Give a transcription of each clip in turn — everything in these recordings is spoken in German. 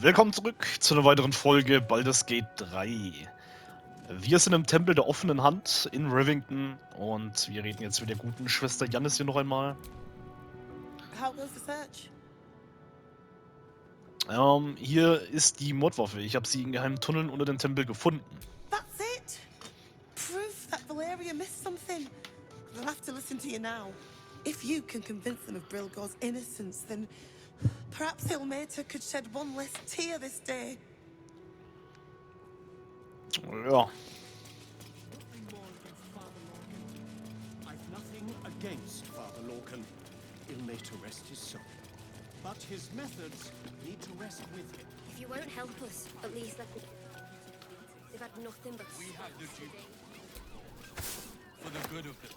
Willkommen zurück zu einer weiteren Folge Baldurs Gate 3. Wir sind im Tempel der offenen Hand in Rivington und wir reden jetzt mit der guten Schwester Jannis hier noch einmal. How goes the search? Hier ist die Mordwaffe. Ich habe sie in geheimen Tunneln unter dem Tempel gefunden. That's it? Proof that Valeria missed something. They'll have to listen to you now. If you can convince them of Brilgor's innocence, then perhaps Ilmater could shed one less tear this day. Ja. I've nothing against Father Lorcan. Ilmater rest his soul. But his methods need to rest with him. If you won't help us, at least let me. They've had nothing but. We have the duty for the good of them.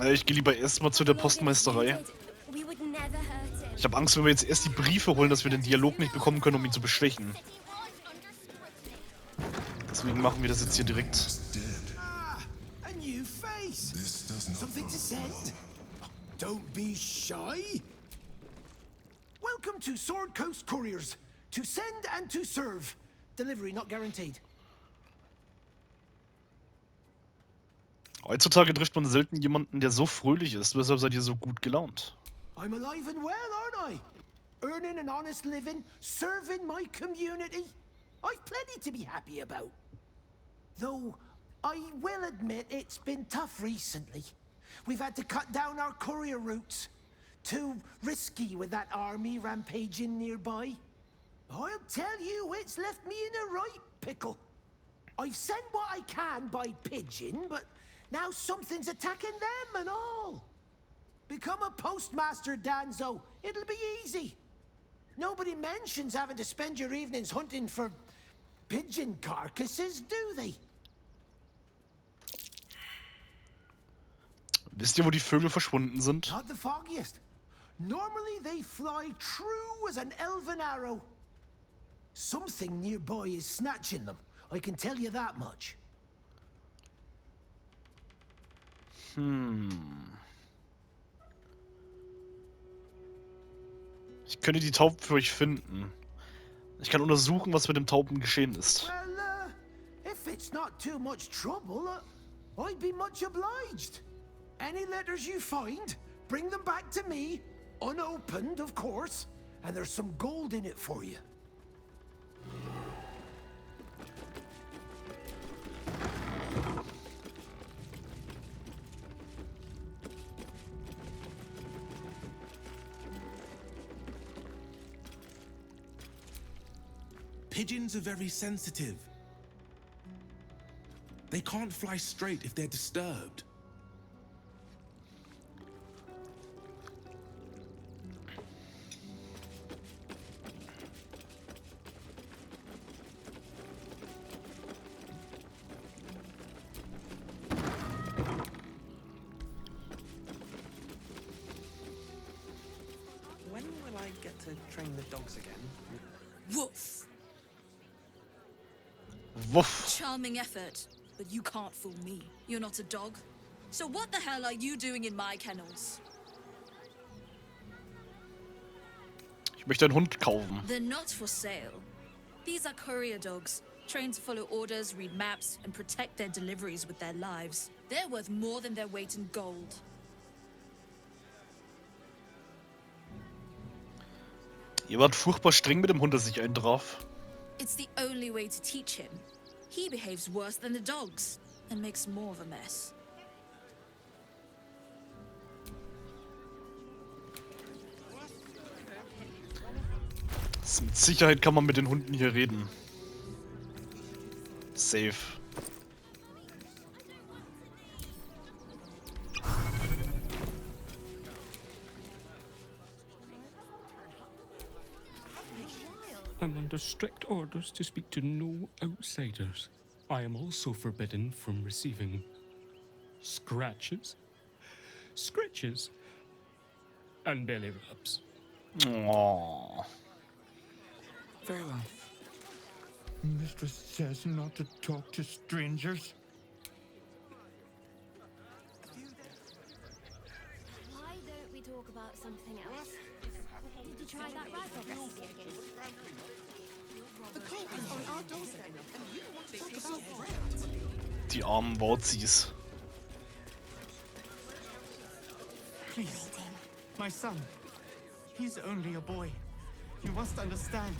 Ich gehe lieber erstmal zu der Postmeisterei. Ich habe Angst, wenn wir jetzt erst die Briefe holen, dass wir den Dialog nicht bekommen können, um ihn zu bestechen. Deswegen machen wir das jetzt hier direkt. A new face. Something to send. Don't be shy. Welcome to Sword Coast Couriers. To send and to serve. Delivery not guaranteed. Heutzutage trifft man selten jemanden, der so fröhlich ist. Weshalb seid ihr so gut gelaunt? I'm alive and well, aren't I? Earning an honest living, serving my community. I've plenty to be happy about. Though, I will admit it's been tough recently. We've had to cut down our courier routes. Too risky with that army rampaging nearby. I'll tell you, it's left me in a right pickle. I've sent what I can by pigeon, but now something's attacking them and all. Become a postmaster, Danzo. It'll be easy. Nobody mentions having to spend your evenings hunting for pigeon carcasses, do they? Wisst ihr, wo die Vögel verschwunden sind? Not the foggiest. Normally they fly true as an elven arrow. Something nearby is snatching them. I can tell you that much. Ich könnte die Tauben für euch finden. Ich kann untersuchen, was mit dem Tauben geschehen ist. Well, if it's not too much trouble, I'd be much obliged. Any letters you find, bring them back to me, unopened, of course, and there's some gold in it for you. Pigeons are very sensitive. They can't fly straight if they're disturbed. When will I get to train the dogs again? Woof! Wuff. Charming effort, but you can't fool me. You're not a dog. So what the hell are you doing in my kennels? Ich möchte einen Hund kaufen. They're not for sale. These are courier dogs, trained to follow orders, read maps, and protect their deliveries with their lives. They're worth more than their weight in gold. Ihr wart furchtbar streng mit dem Hund, der sich eintraf. It's the only way to teach him. He behaves worse than the dogs, and makes more of a mess. Mit Sicherheit kann man mit den Hunden hier reden. Safe. I'm under strict orders to speak to no outsiders. I am also forbidden from receiving scratches, scritches, and belly rubs. Aww. Very well. Mistress says not to talk to strangers. Die armen Wauzis. Please, my son. He's only a boy. You must understand.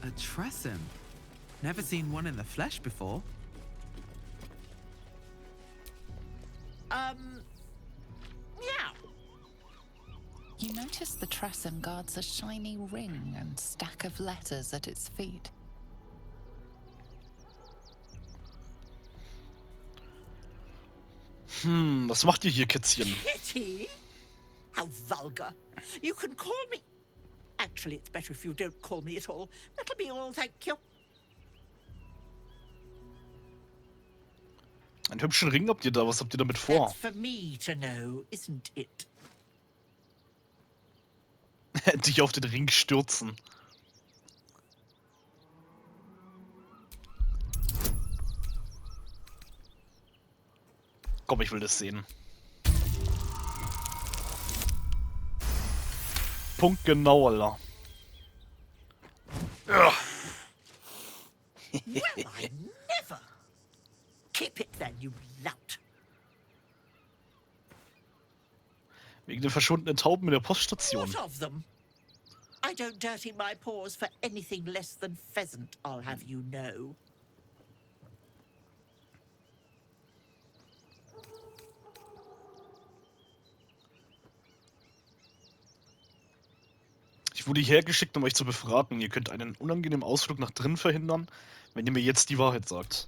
A Tressum? Never seen one in the flesh before. Meow. You notice the Tressum guards a shiny ring and stack of letters at its feet. Was macht ihr hier, Kätzchen? Kitty? How vulgar. You can call me... Actually, it's better if you don't call me at all. That'll be all, thank you. Einen hübschen Ring habt ihr da, was habt ihr damit vor? That's for me to know, isn't it? Dich auf den Ring stürzen. Komm, ich will das sehen. Punkt genau, Alter. Well, I never. Keep it then, you lout. Wegen den verschwundenen Tauben in der Poststation. What of them? I don't dirty my paws for anything less than pheasant, I'll have you know. Ich wurde hierher geschickt, um euch zu befragen. Ihr könnt einen unangenehmen Ausflug nach drinnen verhindern, wenn ihr mir jetzt die Wahrheit sagt.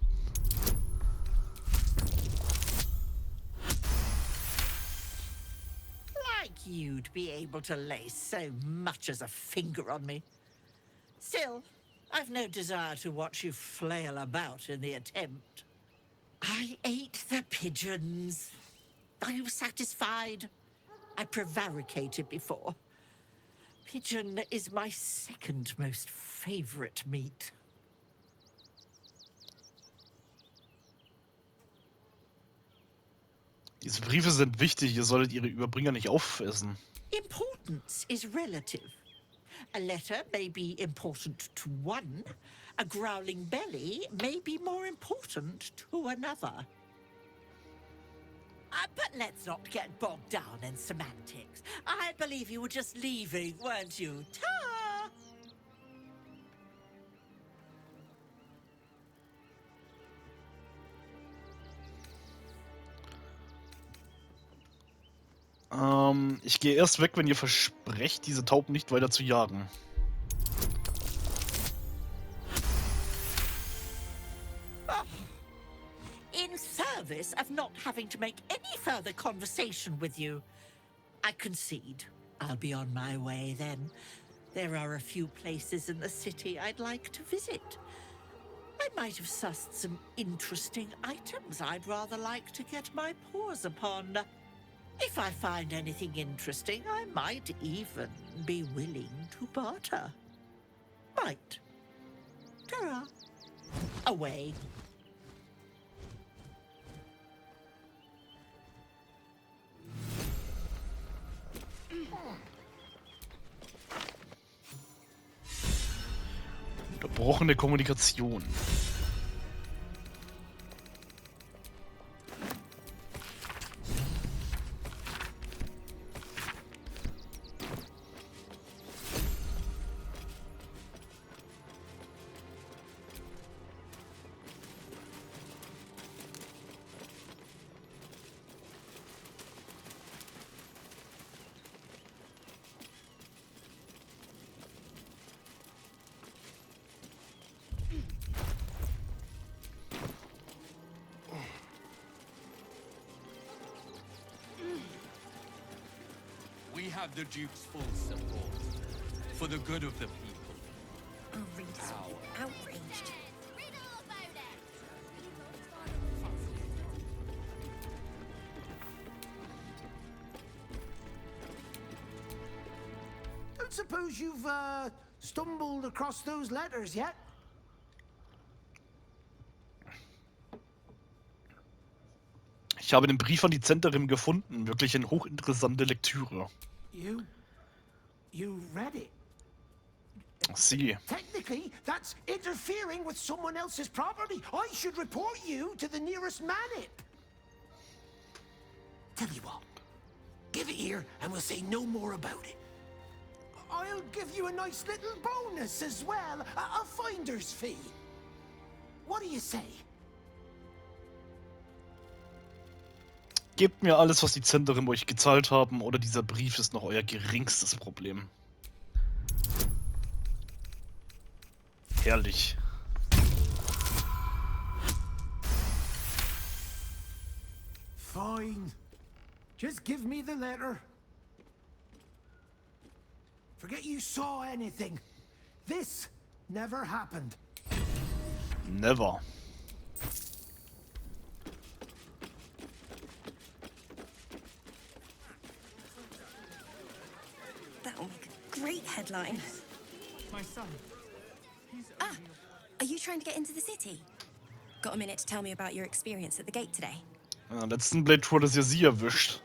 Like you'd be able to lay so much as a finger on me. Still, I've no desire to watch you flail about in the attempt. I ate the pigeons. Are you satisfied? I prevaricated before. Pigeon is my second most favorite meat. Diese Briefe sind wichtig, ihr solltet ihre Überbringer nicht aufessen. Importance is relative. A letter may be important to one. A growling belly may be more important to another. But let's not get bogged down in semantics. I believe you were just leaving, weren't you? Ta! Ich gehe erst weg, wenn ihr versprecht, diese Tauben nicht weiter zu jagen. In service of not having to make any further conversation with you, I concede. I'll be on my way then. There are a few places in the city I'd like to visit. I might have sussed some interesting items I'd rather like to get my paws upon. If I find anything interesting, I might even be willing to barter. Might. Ta-ra. Away. Unterbrochene Kommunikation. We have the Duke's full support for the good of the people. Outraged. don't suppose you've stumbled across those letters yet? Ich habe den Brief an die Zenterin gefunden. Wirklich eine hochinteressante Lektüre. You read it? Sie. Technically, that's interfering with someone else's property. I should report you to the nearest manip. Tell you what, give it here and we'll say no more about it. I'll give you a nice little bonus as well, a finder's fee. What do you say? Gebt mir alles, was die Zenterin euch gezahlt haben, oder dieser Brief ist noch euer geringstes Problem. Herrlich. Fine. Just give me the letter. Forget you saw anything. This never happened. Never. That'll make a great headline. My son. Are you trying to get into the city? Got a minute to tell me about your experience at the gate today? In der letzten Blade wurde es ja sie erwischt.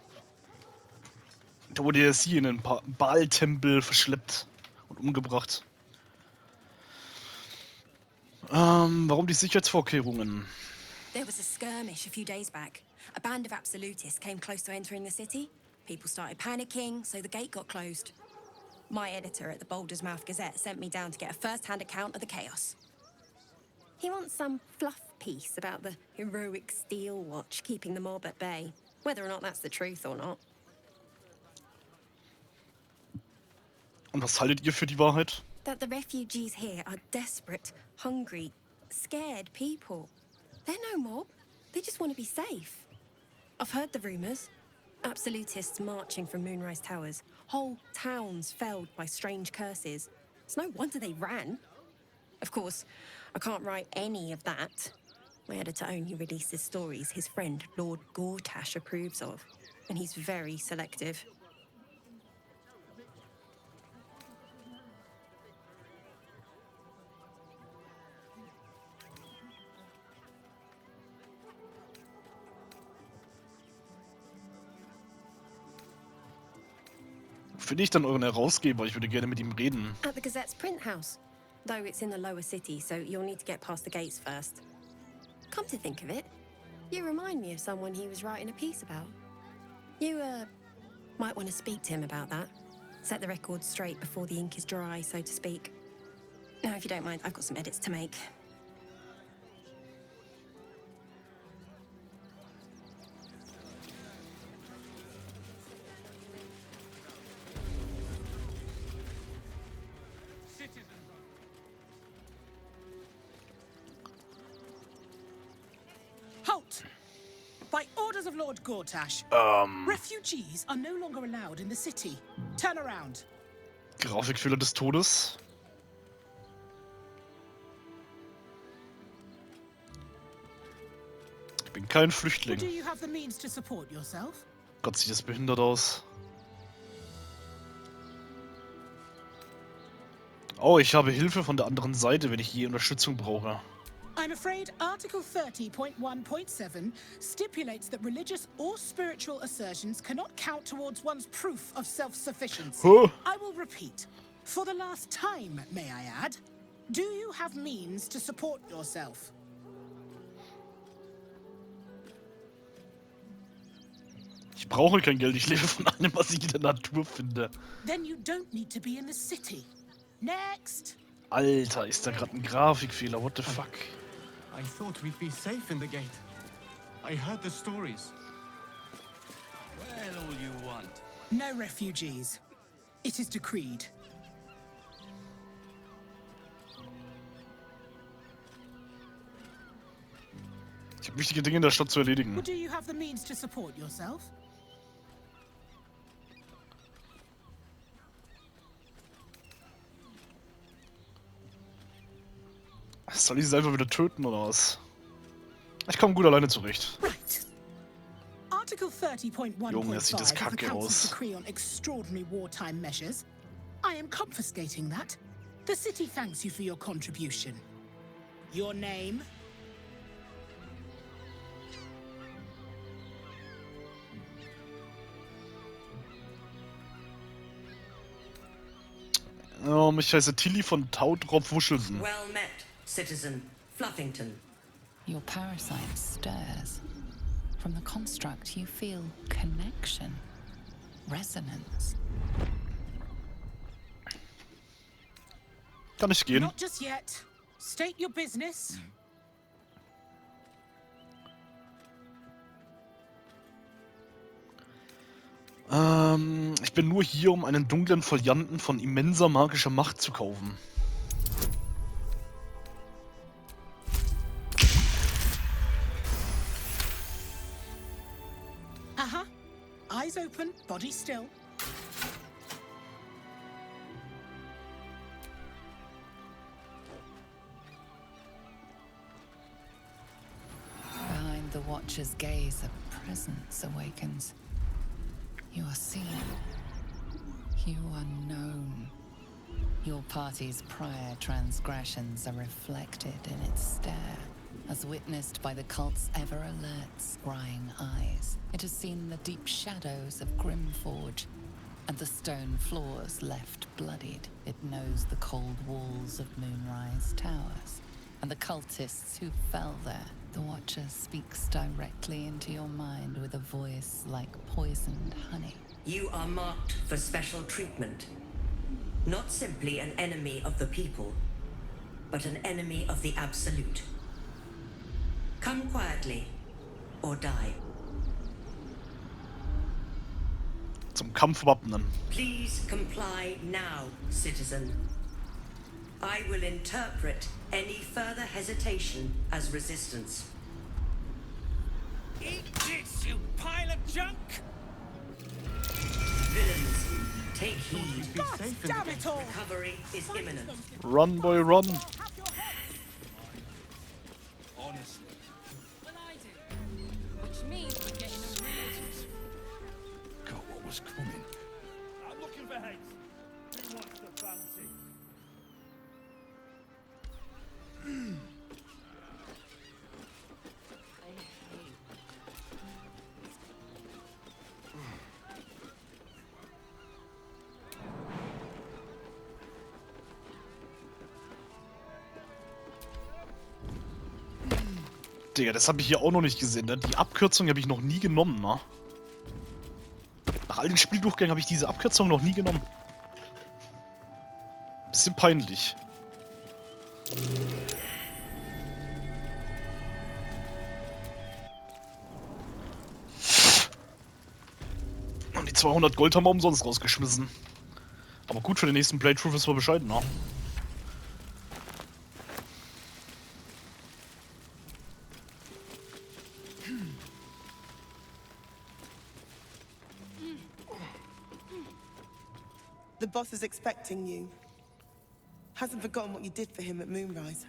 Da wurde ja sie in den Baal-Tempel verschleppt und umgebracht. Warum die Sicherheitsvorkehrungen? There was a skirmish a few days back. A band of absolutists came close to entering the city. People started panicking, so the gate got closed. My editor at the Baldurs Gazette sent me down to get a first-hand account of the chaos. He wants some fluff piece about the heroic steel watch keeping the mob at bay. Whether or not that's the truth or not. Und was haltet ihr für die Wahrheit? That the refugees here are desperate, hungry, scared people. They're no mob. They just want to be safe. I've heard the rumors. Absolutists marching from Moonrise Towers. Whole towns felled by strange curses. It's no wonder they ran. Of course, I can't write any of that. My editor only releases stories his friend Lord Gortash approves of. And he's very selective. Finde ich dann euren Herausgeber? Ich würde gerne mit ihm reden. At the Gazette's print house. Though it's in the lower city, so you'll need to get past the gates first. Come to think of it, you remind me of someone he was writing a piece about. You, might want to speak to him about that. Set the record straight before the ink is dry, so to speak. Now, if you don't mind, I've got some edits to make. Halt! By orders of Lord Gortash, refugees are no longer allowed in the city. Turn around. Grafikfehler des Todes. Ich bin kein Flüchtling. Do you have the means to support yourself? Gott, sieht das behindert aus. Oh, ich habe Hilfe von der anderen Seite, wenn ich je Unterstützung brauche. I'm afraid Article 30.1.7 stipulates that religious or spiritual assertions cannot count towards one's proof of self-sufficiency. Huh? I will repeat. For the last time, may I add, do you have means to support yourself? Ich brauche kein Geld, ich lebe von allem, was ich in der Natur finde. Then you don't need to be in the city. Next! Alter, ist da gerade ein Grafikfehler? What the fuck? I thought we'd be safe in the gate. I heard the stories. Well, all you want. No refugees. It is decreed. Ich habe wichtige Dinge in der Stadt zu erledigen. Do you have the means to support yourself? Soll ich sie einfach wieder töten oder was? Ich komme gut alleine zurecht. Right. Article 30.1.5 Junge, sieht das of the kacke Council's aus. decree on extraordinary wartime measures I am confiscating that. The city thanks you for your contribution. Your name? Ich heiße Tilly von Taudrop-Wuschelsen. Well met, Citizen Fluffington. Your parasite stirs. From the construct, you feel connection, resonance. Kann ich gehen? Not just yet. State your business. Ich bin nur hier, um einen dunklen Folianten von immenser magischer Macht zu kaufen. Aha. Eyes open, body still. Behind the Watcher's gaze, a presence awakens. You are seen. You are known. Your party's prior transgressions are reflected in its stare, as witnessed by the cult's ever-alert, scrying eyes. It has seen the deep shadows of Grimforge, and the stone floors left bloodied. It knows the cold walls of Moonrise Towers, and the cultists who fell there. The Watcher speaks directly into your mind with a voice like poisoned honey. You are marked for special treatment. Not simply an enemy of the people, but an enemy of the Absolute. Come quietly, or die. Zum Kampf wappnen. Please comply now, citizen. I will interpret any further hesitation as resistance. Eat this, you pile of junk! Villains, take heed. God damn it all! Recovery is imminent. Run, boy, run. Honestly. Well, I do. Which means we're getting a real... God, what was coming? I'm looking for heads. Who wants the bounty? Digga, das habe ich hier auch noch nicht gesehen. Ne? Die Abkürzung habe ich noch nie genommen, ne? Nach all den Spieldurchgängen habe ich diese Abkürzung noch nie genommen. Bisschen peinlich. Und die 200 Gold haben wir umsonst rausgeschmissen. Aber gut, für den nächsten Playthrough wissen wir Bescheid, ne? The boss is expecting you. Hasn't forgotten what you did for him at Moonrise.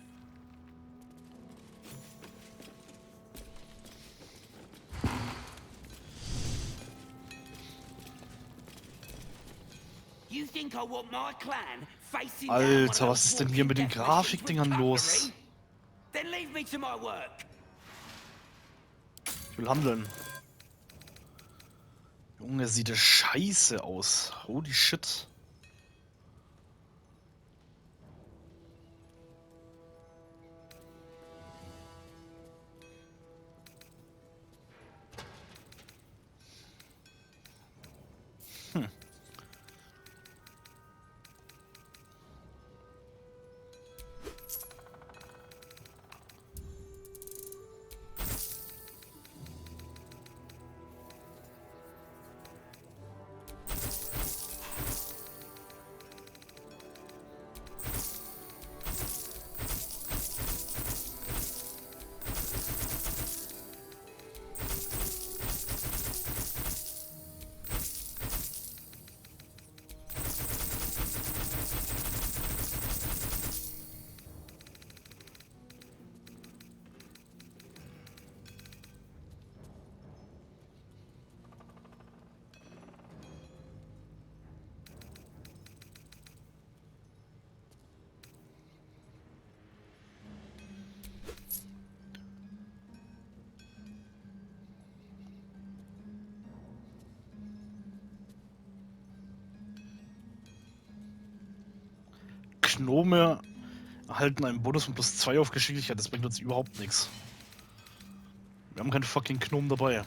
You think I want my clan facing Alter, was ist denn hier mit den Grafikdingern los? Then leave me to my work. Ich will handeln. Junge, sieht das scheiße aus. Holy shit. Gnome erhalten einen Bonus von +2 auf Geschicklichkeit. Das bringt uns überhaupt nichts. Wir haben keinen fucking Gnom dabei.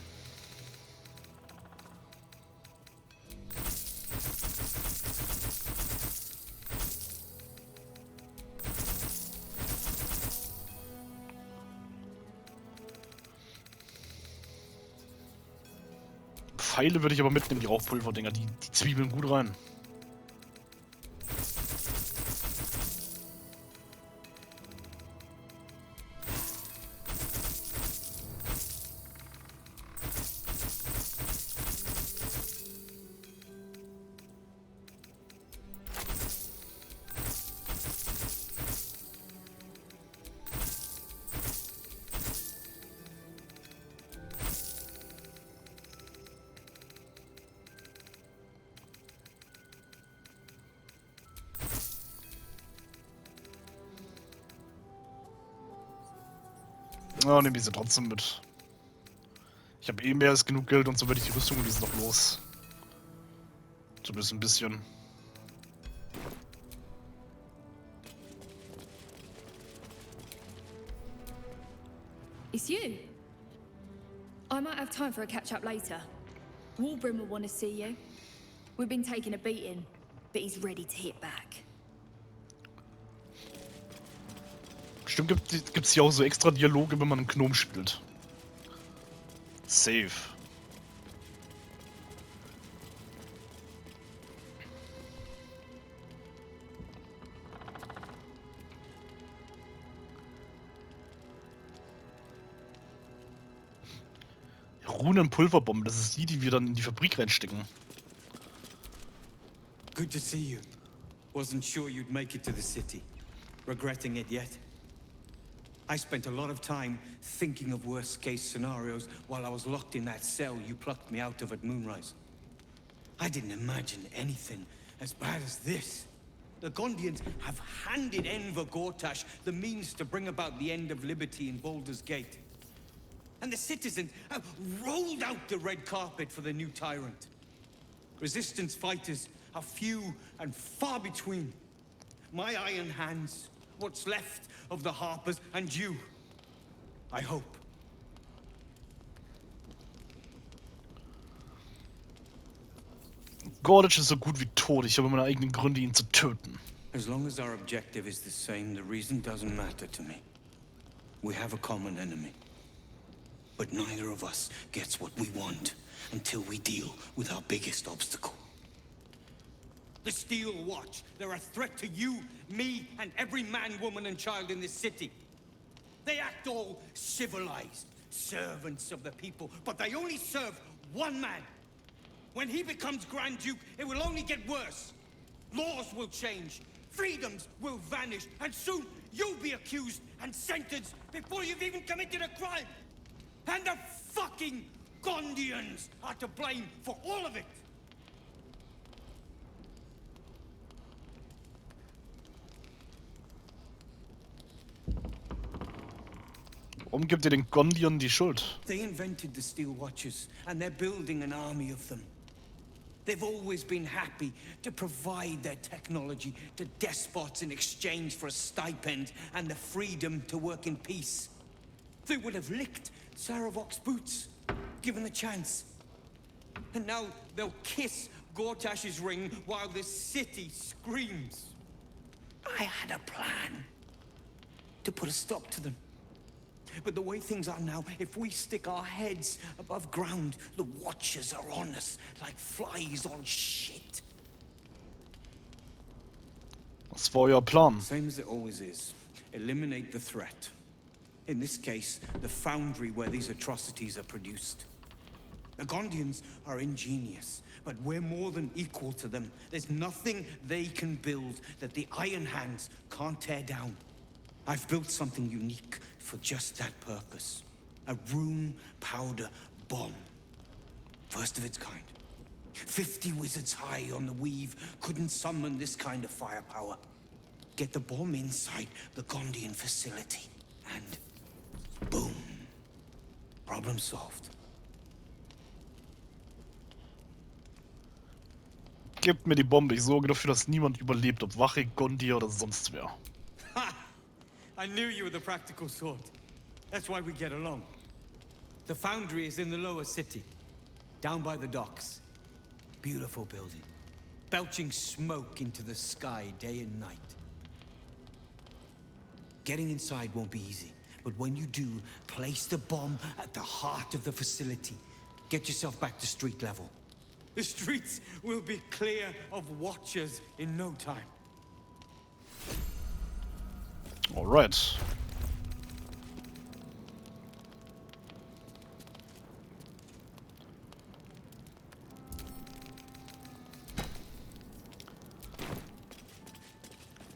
Pfeile würde ich aber mitnehmen, die Rauchpulverdinger, die zwiebeln gut rein. Ja, nehme ich sie trotzdem mit. Ich habe eh mehr als genug Geld und so werde ich die Rüstung und die sind noch los. Zumindest ein bisschen. It's you. I might have time for a catch-up later. Walbrin will want to see you. We've been taking a beating, but he's ready to hit back. Bestimmt gibt's hier auch so extra Dialoge, wenn man einen Gnom spielt. Safe. Runen Pulverbombe, das ist die wir dann in die Fabrik reinstecken. Good to see you. Wasn't sure you'd make it to the city. Regretting it yet? I spent a lot of time thinking of worst-case scenarios while I was locked in that cell you plucked me out of at Moonrise. I didn't imagine anything as bad as this. The Gondians have handed Enver Gortash the means to bring about the end of liberty in Baldur's Gate. And the citizens have rolled out the red carpet for the new tyrant. Resistance fighters are few and far between. My iron hands, what's left of the Harpers, and you. I hope. Gortash ist so gut wie tot. Ich habe meine eigenen Gründe, ihn zu töten. As long as our objective is the same, the reason doesn't matter to me. We have a common enemy. But neither of us gets what we want until we deal with our biggest obstacle. The Steel Watch. They're a threat to you, me, and every man, woman, and child in this city. They act all civilized, servants of the people, but they only serve one man. When he becomes Grand Duke, it will only get worse. Laws will change, freedoms will vanish, and soon you'll be accused and sentenced before you've even committed a crime. And the fucking Gondians are to blame for all of it. Warum gibt ihr den Gondian die Schuld? They invented the Steel Watchers, and they're building an army of them. They've always been happy to provide their technology to despots in exchange for a stipend and the freedom to work in peace. They would have licked Saravok's boots, given the chance. And now they'll kiss Gortash's ring while the city screams. I had a plan to put a stop to them. But the way things are now, if we stick our heads above ground, the Watchers are on us like flies on shit. Was war euer Plan? Same as it always is. Eliminate the threat. In this case, the foundry where these atrocities are produced. The Gondians are ingenious, but we're more than equal to them. There's nothing they can build that the Iron Hands can't tear down. I've built something unique for just that purpose. A rune powder bomb. First of its kind. 50 wizards high on the weave couldn't summon this kind of firepower. Get the bomb inside the Gondian facility, and boom. Problem solved. Gebt mir die Bombe, ich sorge dafür, dass niemand überlebt, ob Wache, Gondia oder sonst wer. Ha! I knew you were the practical sort. That's why we get along. The foundry is in the lower city, down by the docks. Beautiful building, belching smoke into the sky day and night. Getting inside won't be easy, but when you do, place the bomb at the heart of the facility. Get yourself back to street level. The streets will be clear of watchers in no time. All right.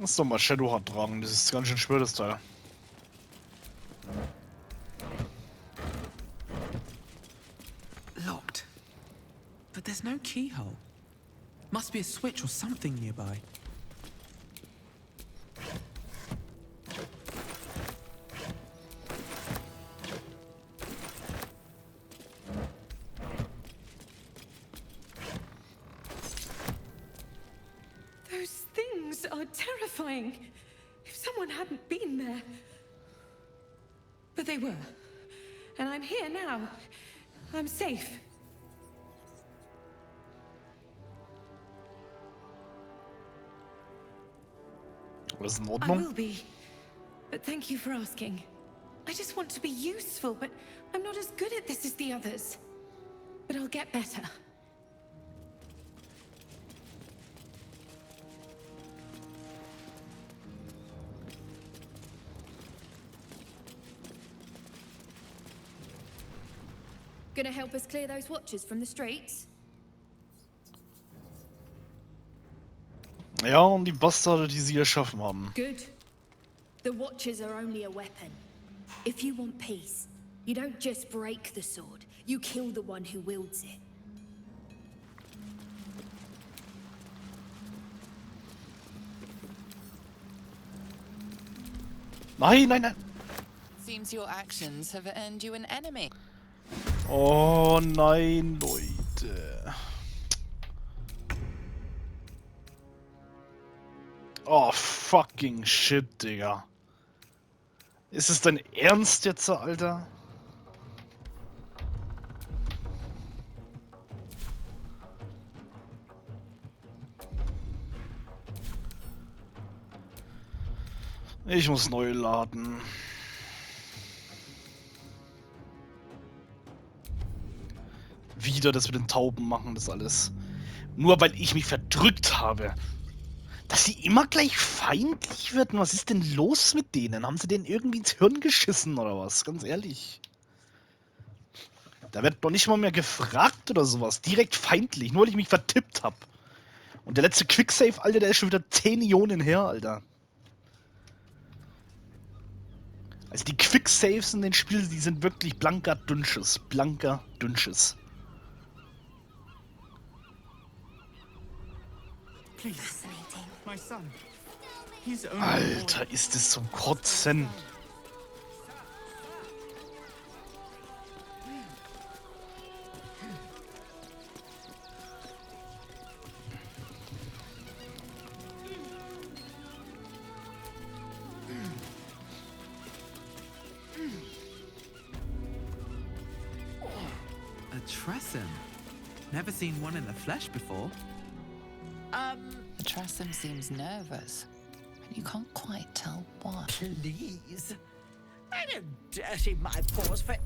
Lass doch mal Shadowheart tragen, das ist ganz schön schwer, das Teil. Locked. But there's no keyhole. Must be a switch or something nearby. Those things are terrifying. If someone hadn't been there. But they were. And I'm here now. I'm safe. Alles in I Ordnung? will be. But thank you for asking. I just want to be useful, but I'm not as good at this as the others. But I'll get better. Gonna help us clear those watchers from the streets? Ja, und die Bastarde, die sie erschaffen haben. Good. The watchers are only a weapon. If you want peace, you don't just break the sword, you kill the one who wields it. Nein, nein, nein. Seems your actions have earned you an enemy. Oh nein, Leute. Oh, fucking shit, Digga. Ist es dein Ernst jetzt, Alter? Ich muss neu laden. Wieder das mit den Tauben machen, das alles. Nur weil ich mich verdrückt habe. Dass sie immer gleich feindlich werden. Was ist denn los mit denen? Haben sie denen irgendwie ins Hirn geschissen oder was? Ganz ehrlich. Da wird doch nicht mal mehr gefragt oder sowas. Direkt feindlich, nur weil ich mich vertippt habe. Und der letzte Quicksave, Alter, der ist schon wieder 10 Ionen her, Alter. Also die Quicksaves in den Spielen, die sind wirklich blanker Dünnschiss. Blanker Dünnschiss. My son. He's only Alter, ist es zum Kotzen. A Tressum. Never seen one in the flesh before. The Tressum seems nervous, but you can't quite tell why. Please. I don't dirty my paws for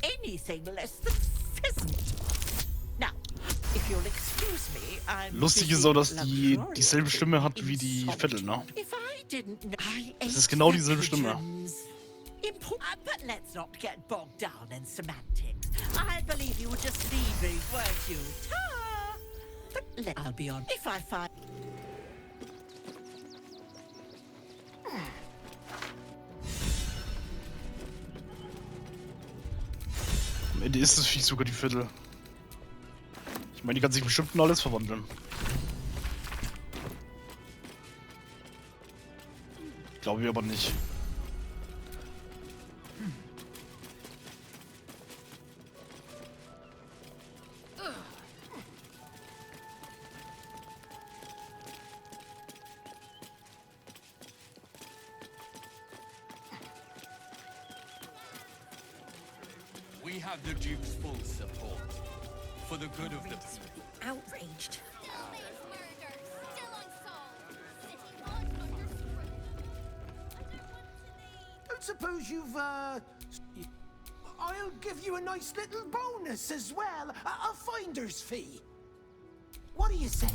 anything less than pheasant. Now, if you'll excuse me, I'm Lustig ist auch, dass die dieselbe Stimme hat wie die Vettel, ne? Das ist genau dieselbe Stimme. But let's not get bogged down in semantics. I believe you were just leaving, weren't you? But I'll be on if I find. Am Ende ist es Viech sogar die Viertel. Ich meine, die kann sich bestimmt in alles verwandeln. Glaube ich aber nicht. We have the Duke's full support for the good of the people. Outraged. Don't suppose you've, I'll give you a nice little bonus as well. A finder's fee. What do you say?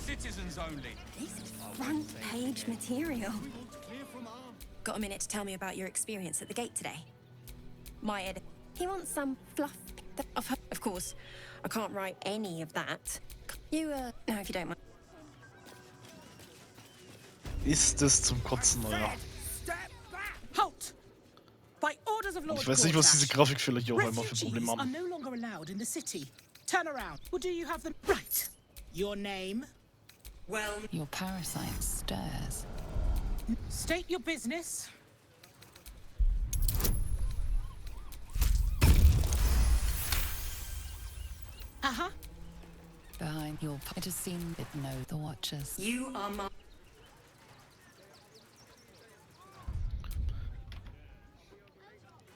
Citizens only. This is front page material. Got a minute to tell me about your experience at the gate today? My edit. He wants some fluff. Of course, I can't write any of that. You, no, if you don't mind. Ist es zum Kotzen, Alter. Halt! By orders of Lord Ich weiß nicht, was diese Grafikfehler hier auf einmal für Probleme Refugees are haben. no longer allowed in the city. Turn around. Or do you have them right? Your name? Well, your parasite stirs. State your business. Uh-huh. Behind your it has seemed it know the watchers. You are my...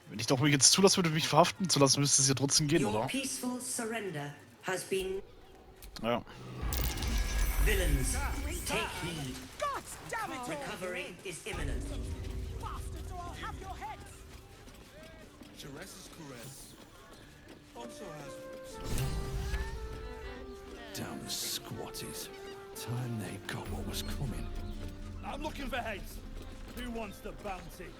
Wenn ich doch mich jetzt zulasse, würde mich verhaften zu lassen, müsste es ja trotzdem gehen, Your oder? peaceful surrender has been... Ja. Villains, take heed. God damn it! Recovery is imminent. Bastards, or I'll have your heads. Teresa's caress also has. Damn the squatties. Time they got what was coming. I'm looking for heads. Who wants the bounty?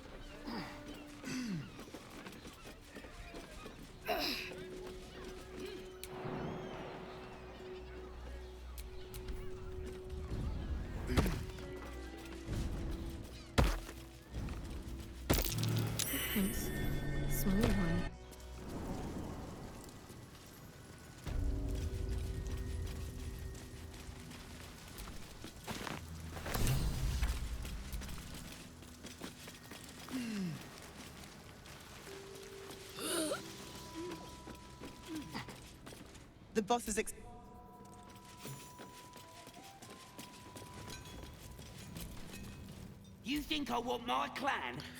Thanks. Small one. The boss is You think I want my clan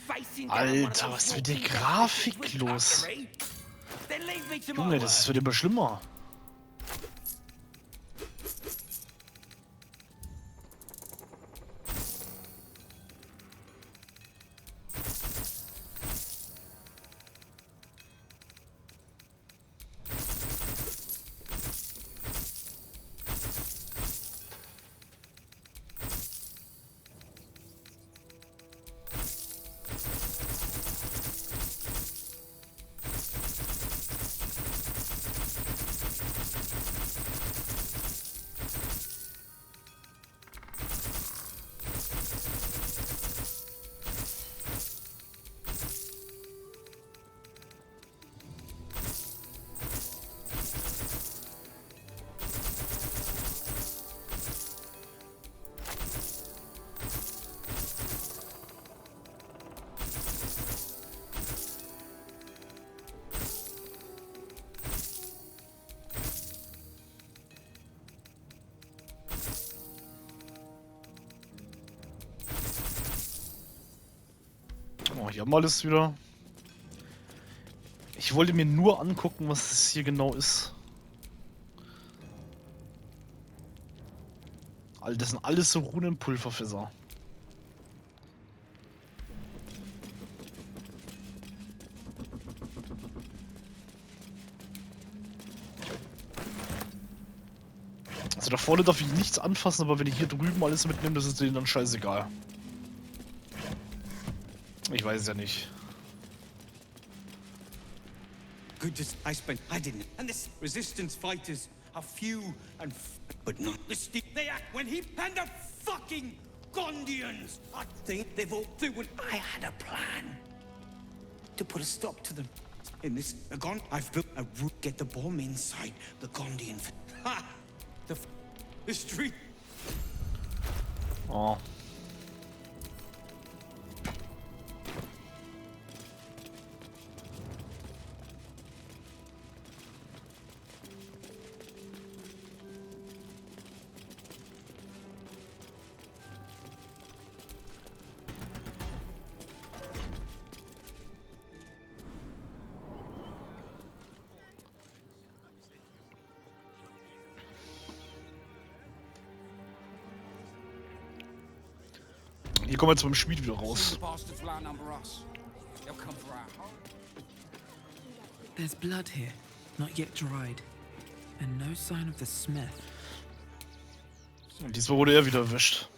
facing down one of Alter, those was ist mit der walking Grafik with los? cutlery? Then leave me to my Junge, das wird immer schlimmer. Oh, hier haben wir alles wieder. Ich wollte mir nur angucken, was das hier genau ist. Alter, das sind alles so Runenpulverfässer. Also da vorne darf ich nichts anfassen, aber wenn ich hier drüben alles mitnehme, das ist denen dann scheißegal. Ich weiß es ja nicht. Goodness, I didn't. And this resistance fighters are few and but not they act when he and the fucking Gondians. I think they've all through when I had a plan to put a stop to them. In this I've built a route get the bomb inside the Gondian. Ha! The street. Oh. Hier kommen wir jetzt beim Schmied wieder raus. There's blood here, not yet dried, and no sign of the smith. Und diesmal wurde er wieder erwischt.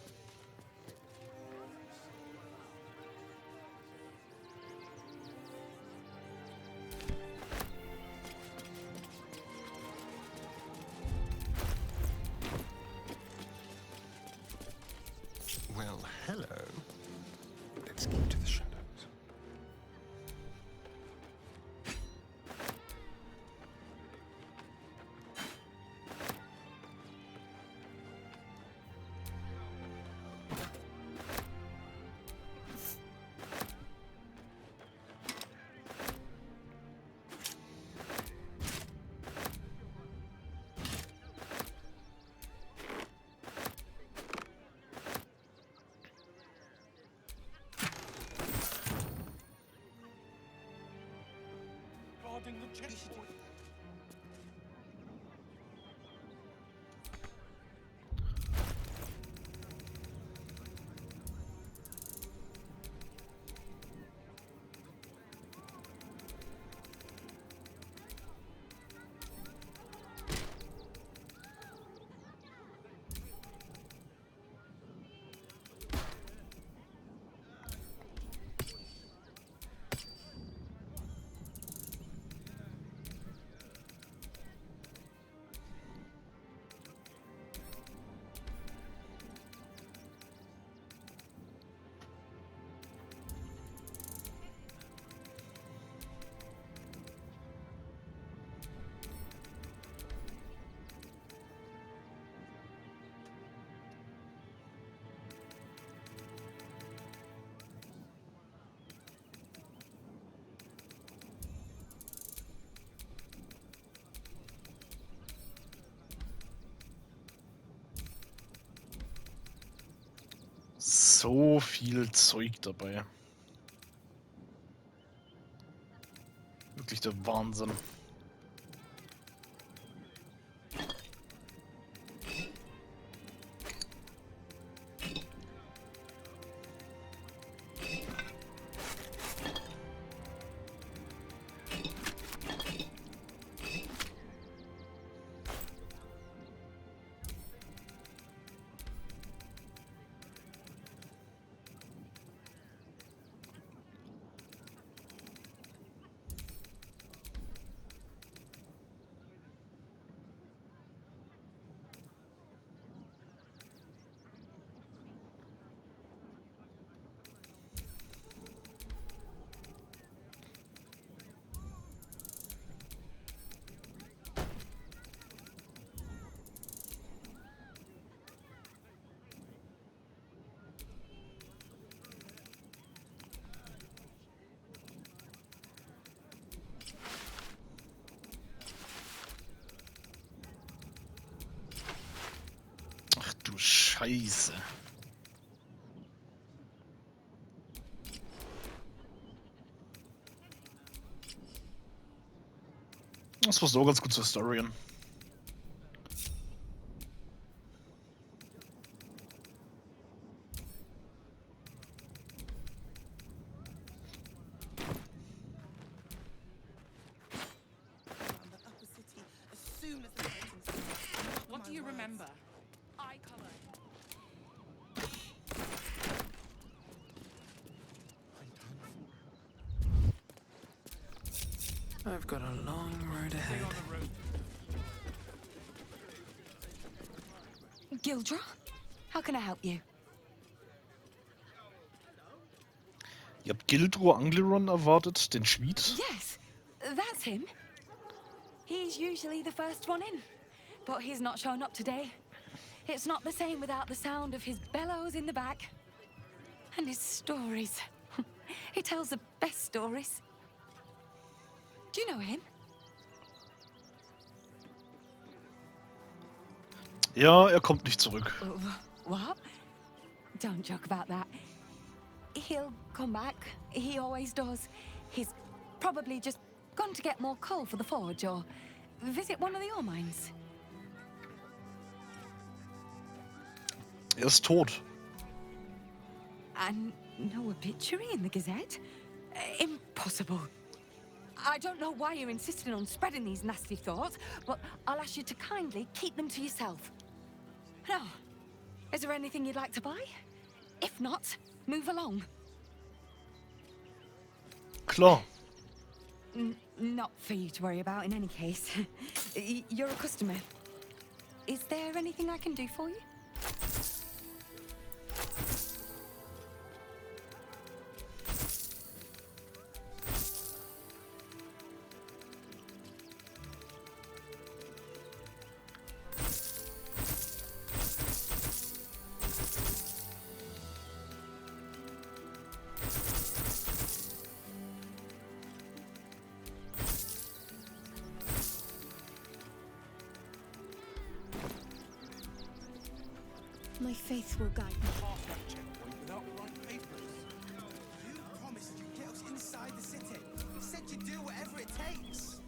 Well, hello. Let's keep to the shadows. So viel Zeug dabei. Wirklich der Wahnsinn. Ach du Scheiße. Das passt auch ganz gut zur Story an. What do you remember? Eye color. I've got a long road ahead. Gildra? How can I help you? Ihr habt Gildro Angleron erwartet, den Schmied? Yes, that's him. He's usually the first one in, but he's not shown up today. It's not the same without the sound of his bellows in the back. And his stories. He tells the best stories. Do you know him? Ja, er kommt nicht zurück. What? Don't joke about that. He'll come back. He always does. He's probably just gone to get more coal for the forge or visit one of the ore mines. Er ist tot. And no obituary in the Gazette? Impossible. I don't know why you're insisting on spreading these nasty thoughts, but I'll ask you to kindly keep them to yourself. Now, is there anything you'd like to buy? If not, move along. Klar. Not for you to worry about in any case. You're a customer. Is there anything I can do for you? My faith will guide me. Without the right papers. You promised you'd get us inside the city. You said you'd do whatever it takes.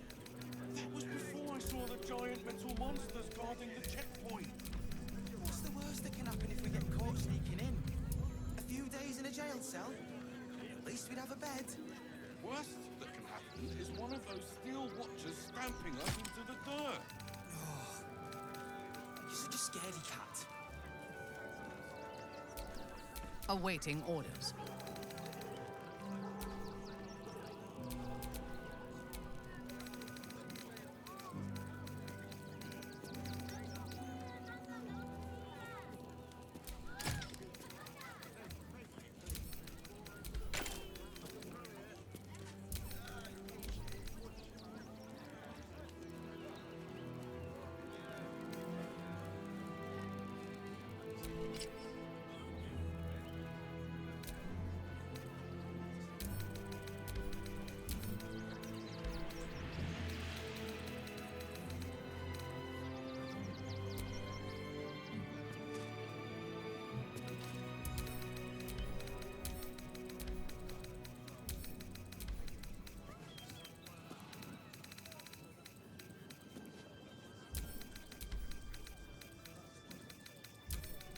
That was before I saw the giant metal monsters guarding the checkpoint. What's the worst that can happen if we get caught sneaking in? A few days in a jail cell? At least we'd have a bed. Worst that can happen is one of those steel watchers stamping us into the dirt. Oh, you're such a scaredy cat. Awaiting orders.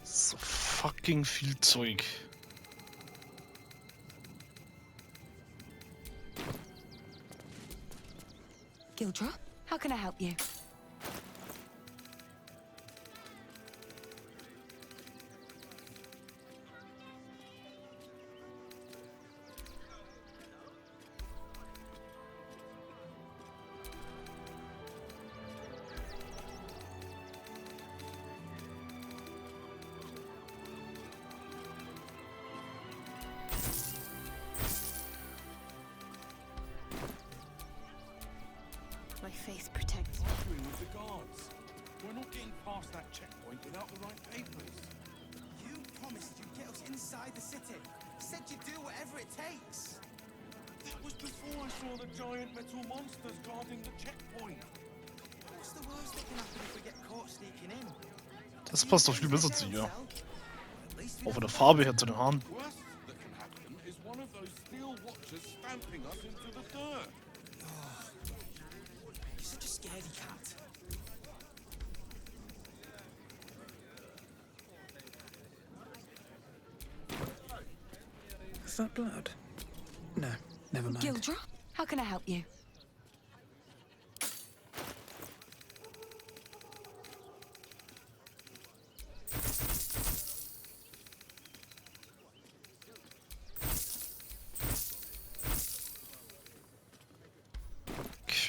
So fucking viel Zeug. Gildra, how can I help you? My faith protects me. Arguing with the guards. We're not getting past that checkpoint without the right papers. You promised you'd get us inside the city. Said you'd do whatever it takes. That was before I saw the giant metal monsters guarding the checkpoint. What's the worst that can happen if we get caught sneaking in? Das passt doch viel besser zu ihr. Auch von der Farbe her zu den Haaren. Worst that can happen is one of those steel watchers stamping us into the dirt. You're such a scaredy cat. Is that blood? No, never mind. Gildra, how can I help you?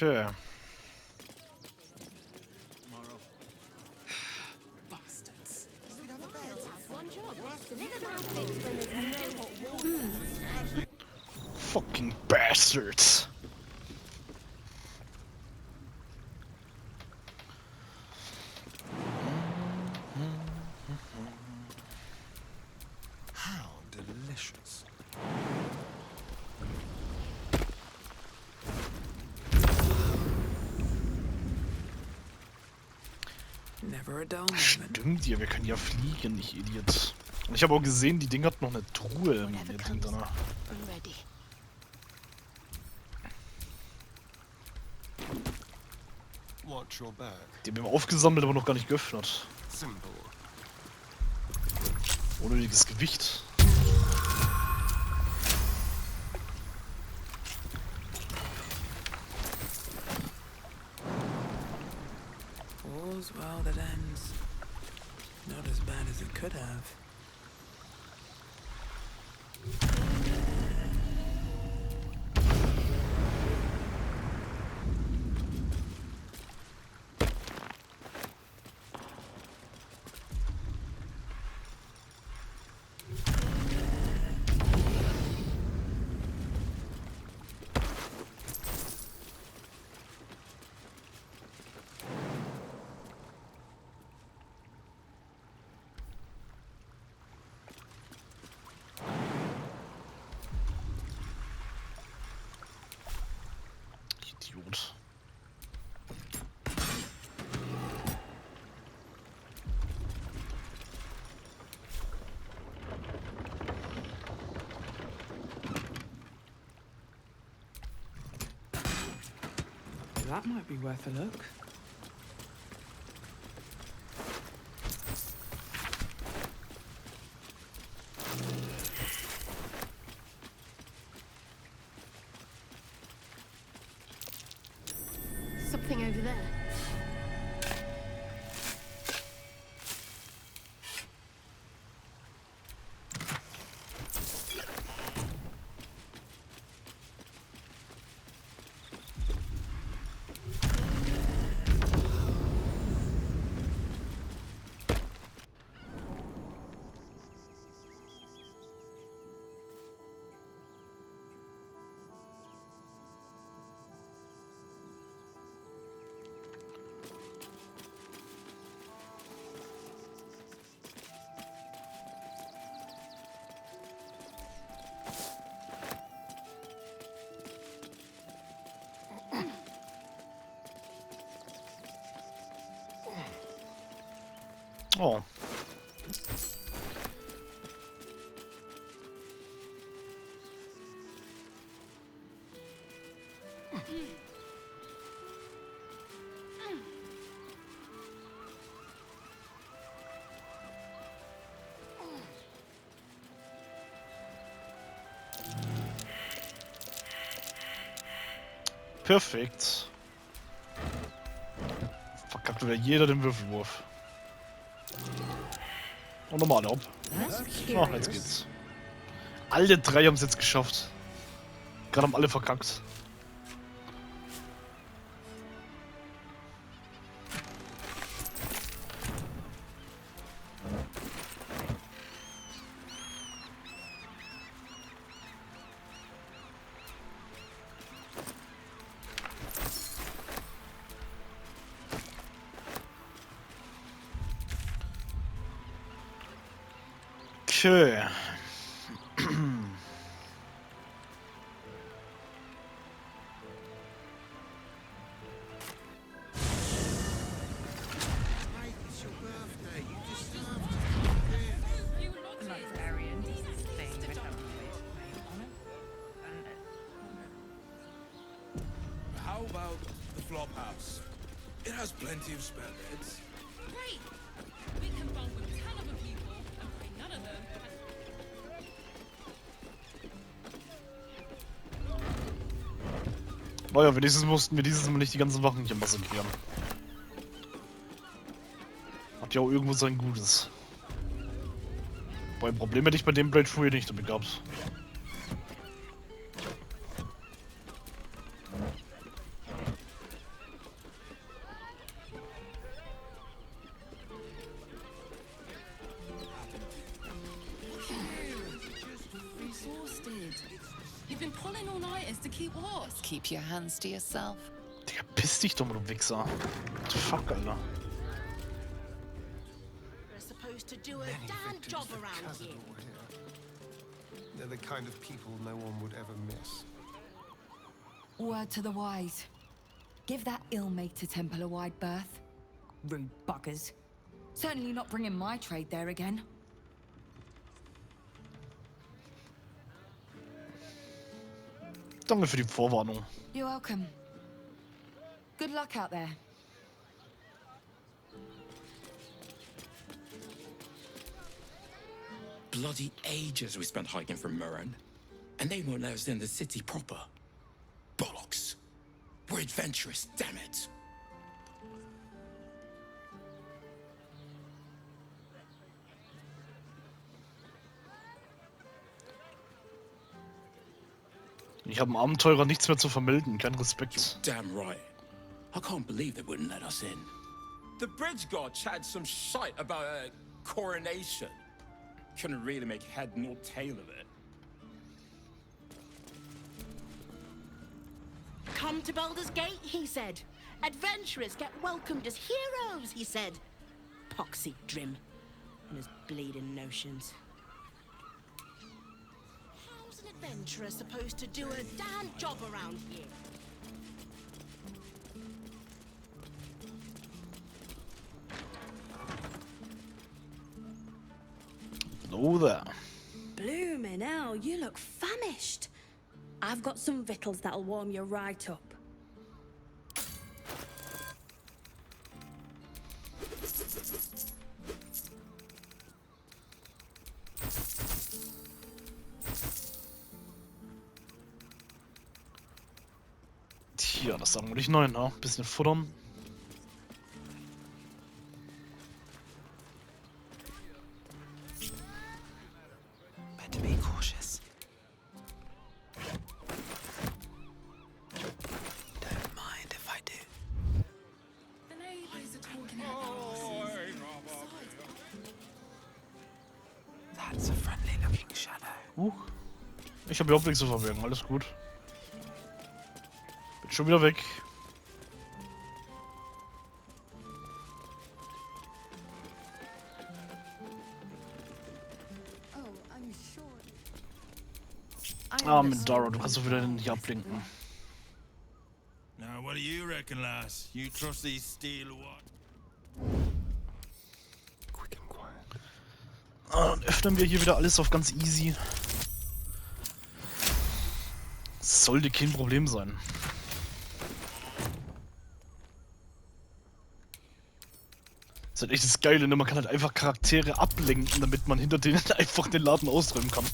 Okay. Bastards. Fucking bastards. How delicious. Never a dull moment. Stimmt ja, wir können ja fliegen, nicht Idiot. Und ich habe auch gesehen, die Ding hat noch eine Truhe im hinterher. I'm ready. Watch your back. Die haben wir aufgesammelt, aber noch gar nicht geöffnet. Simple. Unnötiges Gewicht. all's well that ends. Not as bad as it could have. Idiot. That might be worth a look. Something over there. Oh. Perfekt. Verkackt wieder jeder den Würfelwurf. Und nochmal ab. Oh, jetzt geht's. Alle drei haben es jetzt geschafft. Gerade haben alle verkackt. Okay. How about the flop house? It has plenty of spare beds. Great! We can bunk with a ton of people and bring none of them. Naja, wenigstens mussten wir dieses Mal nicht die ganzen Wachen hier massakrieren. Hat ja auch irgendwo sein Gutes. Wobei, Problem hätte ich bei dem Braid früher nicht damit gehabt. You've been pulling all-nighters to keep what? Keep your hands to yourself. Digga, piss dich doch mal, du Wichser. What the fuck, Alter. We're supposed to do a damn job around here. They're the kind of people no one would ever miss. Word to the wise. Give that ill-mater temple a wide berth. Rude buggers. Certainly not bringing my trade there again. Danke für die Vorwarnung. You're welcome. Good luck out there. Bloody ages we spent hiking from Murren. And they won't let us in the city proper. Bollocks. We're adventurous, damn it. Ich habe dem Abenteurer nichts mehr zu vermelden. Kein Respekt. Damn right. I can't believe they wouldn't let us in. The bridge god chatted some shite about a coronation. Couldn't really make head nor tail of it. Come to Baldur's Gate, he said. Adventurers get welcomed as heroes, he said. Poxy Drim and his bleeding notions. How's an adventurer supposed to do a damn job around here? Hello there. Bloomin' hell, you look famished. I've got some victuals that'll warm you right up. Tja, das sagen wir nicht nein, ne? Bisschen futtern. Better be cautious. Don't mind if I do. The neighbors are talking That's a friendly looking shadow. Ich habe überhaupt nichts zu verbergen, alles gut. Bin schon wieder weg. Ah, Mindara, du kannst doch wieder hier ablenken. Now, what do you reckon, lass? You trust these steel what? Dann öffnen wir hier wieder alles auf ganz easy. Sollte kein Problem sein. Das ist halt echt das Geile, ne? Man kann halt einfach Charaktere ablenken, damit man hinter denen einfach den Laden ausräumen kann.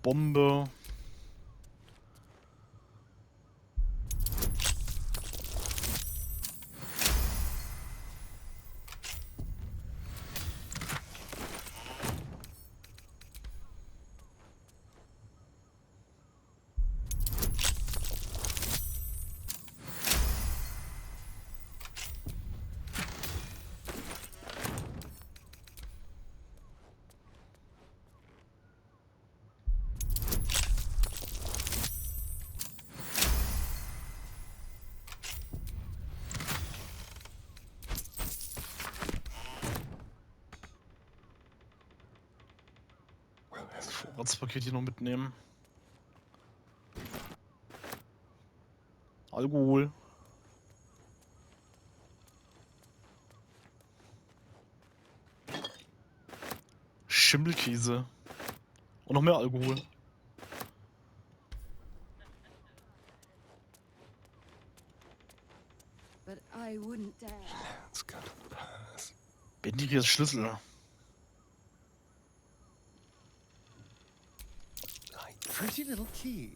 Bombe. Vorratspaket hier noch mitnehmen. Alkohol. Schimmelkäse. Und noch mehr Alkohol. But I wouldn't dare. Bändiges Schlüssel. Pretty little key.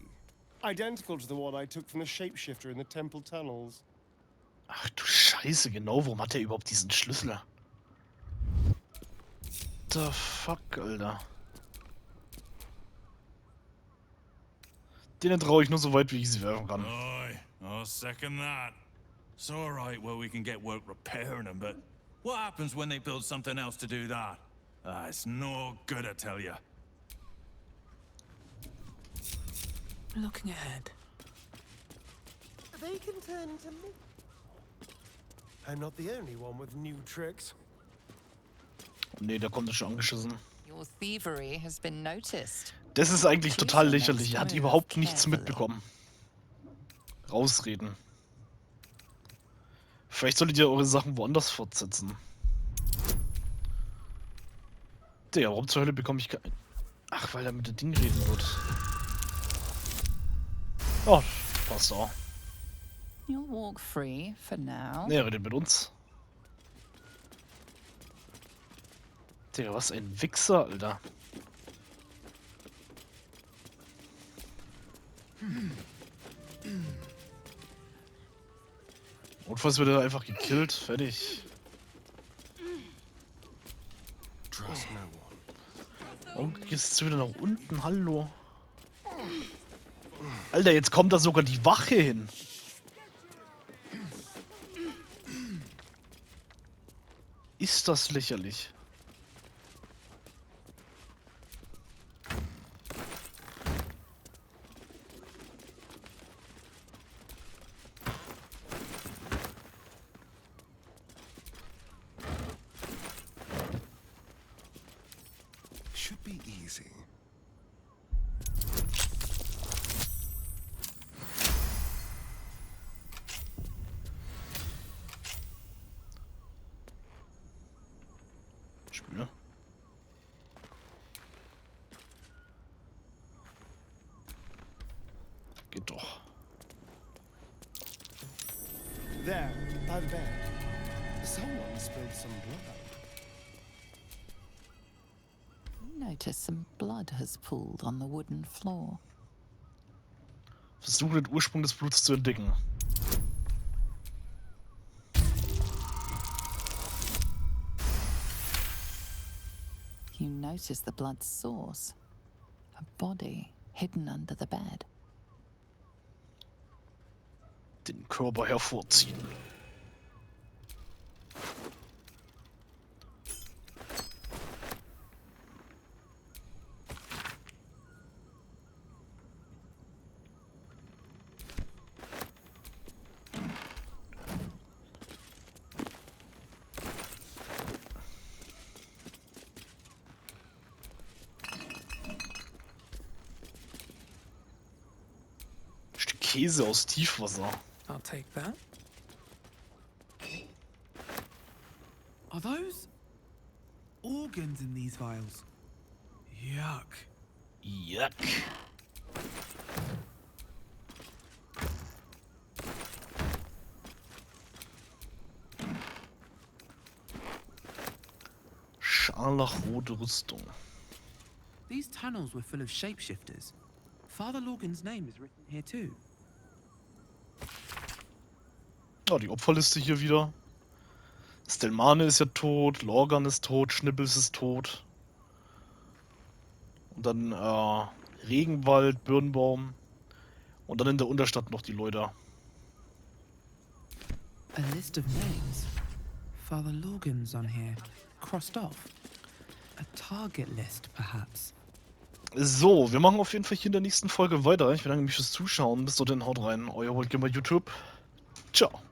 Identical to the one I took from the shapeshifter in the temple tunnels. Ach du Scheiße, genau. Warum hat er überhaupt diesen Schlüssel? The fuck, Alter. Den traue ich nur so weit, wie ich sie werfen kann. Aye, I'll second that. It's alright where we can get work repairing them, but what happens when they build something else to do that? It's no good, I tell you. Looking ahead. They can turn to me. I'm not the only one with new tricks. Nee, der kommt schon angeschissen. Your thievery has been noticed. Das ist eigentlich total lächerlich. Er hat überhaupt nichts mitbekommen. Rausreden. Vielleicht solltet ihr eure Sachen woanders fortsetzen. Der, warum zur Hölle bekomme ich kein... Ach, weil er mit dem Ding reden wird. Oh, passt auch. You'll walk free for now. Ne, er redet mit uns. Digga, was ein Wichser, Alter. Notfalls wird er einfach gekillt. Fertig. geht's jetzt wieder nach unten? Hallo. Alter, jetzt kommt da sogar die Wache hin. Ist das lächerlich? Should be easy. Spiele. Geht doch. There, by the bed. Someone spilled some blood. Notice some blood has pooled on the wooden floor. Versuche den Ursprung des Bluts zu entdecken. You notice the blood's source. A body hidden under the bed. Den Körper hervorziehen. Stück Käse aus Tiefwasser. I'll take that. Are those organs in these vials? Yuck. Yuck. Scharlachrote Rüstung. These tunnels were full of shapeshifters. Father Lorgan's name is written here too. Ja, die Opferliste hier wieder. Stelmane ist ja tot, Lorgan ist tot, Schnippels ist tot. Und dann Regenwald, Birnbaum. Und dann in der Unterstadt noch die Leute. A list of names. Father Lorgan's on here, crossed off. A target list, perhaps. So, wir machen auf jeden Fall hier in der nächsten Folge weiter. Ich bedanke mich fürs Zuschauen. Bis dahin, haut rein. Euer VaultGamerYT. Ciao.